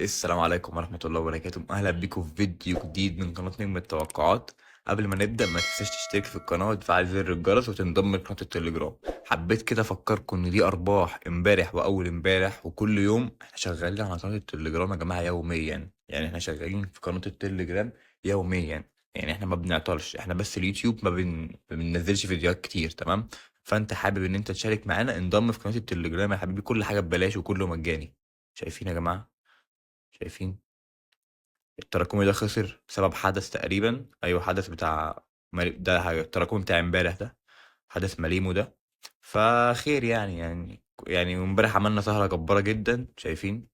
السلام عليكم ورحمة الله وبركاته، أهلا بيكم في فيديو جديد من قناة نجم التوقعات. قبل ما نبدأ ما تنساش تشترك في القناة وتفعل زر الجرس وتنضم لقناة التليجرام. حبيت كده أفكركم إن دي أرباح امبارح وأول امبارح وكل يوم. احنا شغالين على قناة التليجرام يا جماعة يوميا، يعني احنا شغالين في قناة التليجرام يوميا. يعني احنا ما بنعطلش، احنا بس اليوتيوب ما بننزلش فيديوهات كتير. تمام. فانت حابب ان انت تشارك معانا، انضم في قناة التليجرام يا حبيبي، كل حاجة ببلاش وكله مجاني. شايفين يا جماعة؟ شايفين التراكمي ده خسر بسبب حدث تقريبا، ايوه حدث بتاع ده حاجة التراكمي بتاع امبارح ده، حدث مليمو ده. فخير يعني امبارح عملنا سهرة جبارة جدا. شايفين؟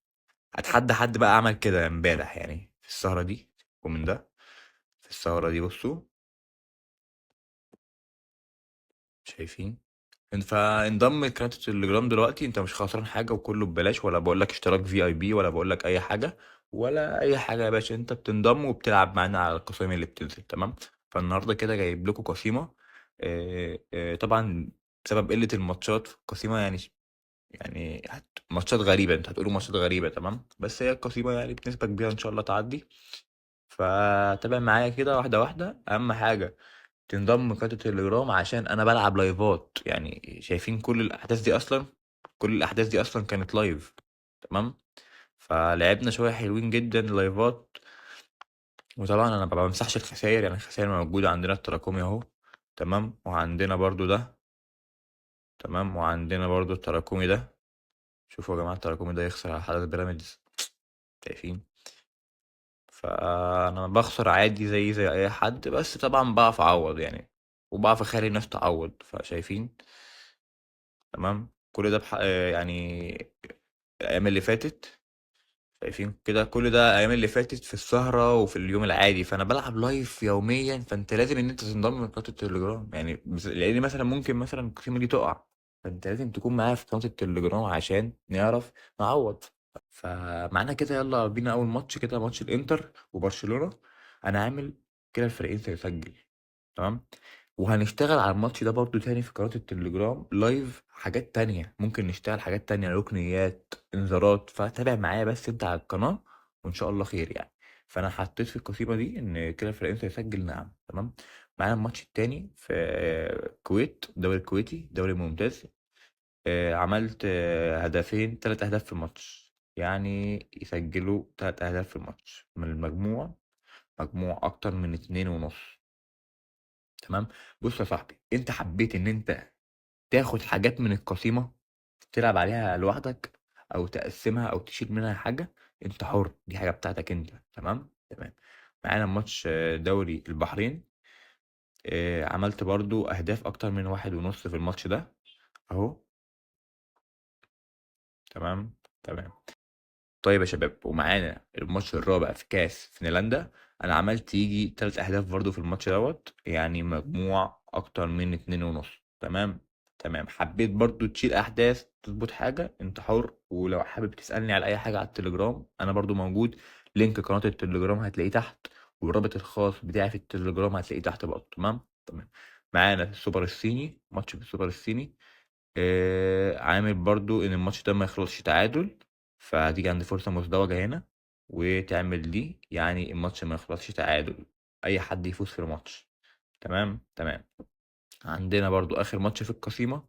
اتحدى حد بقى عمل كده امبارح يعني في السهرة دي، ومن ده في السهرة دي بصوا. شايفين؟ فانضم لقناة التليجرام دلوقتي، انت مش خسران حاجة وكله ببلاش، ولا بقول لك اشتراك في اي بي، ولا بقول لك اي حاجة ولا اي حاجة يا باشا. انت بتنضم وبتلعب معانا على القسيمة اللي بتنزل. تمام. فالنهاردة كده جايب لكم قسيمة. طبعا بسبب قلة الماتشات في القسيمة يعني ماتشات غريبة، انت هتقولوا ماتشات غريبة. تمام، بس هي القسيمة يعني بنسبة كبيرة ان شاء الله تعدي. فتابع معايا كده واحدة واحدة. اهم حاجة تنضم قناة التليجرام عشان انا بلعب لايفات. يعني شايفين كل الاحداث دي اصلا كانت لايف. تمام. فلعبنا شوية حلوين جدا لايفات. وطبعا انا ما بمسحش الخسائر، يعني الخسائر موجودة عندنا التراكمي اهو. تمام. وعندنا برضو ده. تمام. وعندنا برضو التراكمي ده. شوفوا يا جماعة التراكمي ده يخسر على حدث بيراميدز. شايفين؟ فانا بخسر عادي زي اي حد، بس طبعا بعرف اعوض يعني، وبعرف اخلي الناس تعوض. فشايفين؟ تمام. كل ده يعني الايام اللي فاتت. شايفين كده؟ كل ده الايام اللي فاتت في السهرة وفي اليوم العادي. فانا بلعب لايف يوميا، فانت لازم ان انت تنضم لقناة التليجرام. يعني لان مثلا ممكن مثلا القسيمة دي تقع، فانت لازم تكون معايا في قناة التليجرام عشان نعرف نعوض. فمعانا كده، يلا بينا اول ماتش كده، ماتش الانتر وبرشلونة. انا عامل كده الفريقين سيسجل. تمام. وهنشتغل على الماتش ده برضو تاني في قناة التليجرام لايف، حاجات تانية ممكن نشتغل حاجات تانية، ركنيات، انذارات. فتابع معايا بس انت على القناة وان شاء الله خير يعني. فانا حطيت في القسيمة دي ان كده الفريقين سيسجل. نعم. تمام. معانا الماتش التاني في الكويت، الدوري الكويتي دوري ممتاز. عملت هدفين، 3 أهداف في الماتش. يعني يسجلوا 3 أهداف في الماتش من المجموع، مجموع أكتر من 2.5. تمام. بص يا صاحبي، أنت حبيت إن أنت تاخد حاجات من القسيمة تلعب عليها لوحدك، أو تقسمها أو تشيل منها حاجة، أنت حر، دي حاجة بتاعتك أنت. تمام تمام. معانا ماتش دوري البحرين. عملت برضو أهداف أكتر من 1.5 في الماتش ده أهو. تمام تمام. طيب يا شباب، ومعانا الماتش الرابع في كاس فنلندا. انا عملت يجي 3 اهداف برضو في الماتش دوت، يعني مجموع اكتر من 2.5. تمام تمام. حبيت برضو تشيل احداث تظبط حاجة، انت حر. ولو حابب تسألني على اي حاجة على التليجرام انا برضو موجود. لينك قناة التليجرام هتلاقيه تحت، والرابط الخاص بتاعي في التليجرام هتلاقيه تحت برضو. تمام تمام. معانا السوبر الصيني، ماتش في السوبر الصيني. عامل برضو ان الماتش ده ما يخلصش تعادل، فهتيجي عند فرصة مزدوجة هنا وتعمل دي، يعني الماتش ما يخلصش تعادل، اي حد يفوز في الماتش. تمام تمام. عندنا برضو اخر ماتش في القسيمة.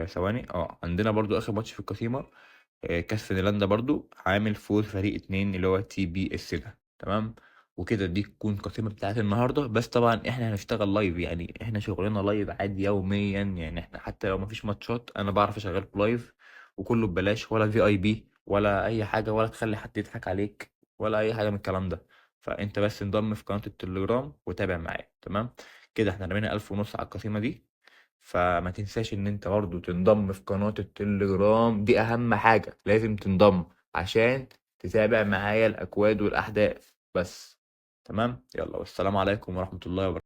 ثواني، عندنا برضو اخر ماتش في القسيمة. كاس فنلندا برضو عامل فوز فريق اتنين اللي هو تي بي اس ده. تمام. وكده دي تكون القسيمة بتاعت النهاردة. بس طبعا احنا هنشتغل لايف، يعني احنا شغلنا لايف عادي يوميا. يعني احنا حتى لو مفيش ماتشات انا بعرف اشغل لايف، وكله ببلاش، ولا في اي بي ولا اي حاجة، ولا تخلي حد يضحك عليك ولا اي حاجة من الكلام ده. فانت بس انضم في قناة التليجرام وتابع معايا. تمام. كده احنا رمينا 1500 على القسيمة دي. فما تنساش ان انت برضه تنضم في قناة التليجرام، دي اهم حاجة، لازم تنضم عشان تتابع معايا الاكواد والاحداث بس. تمام. يلا والسلام عليكم ورحمة الله وبركاته.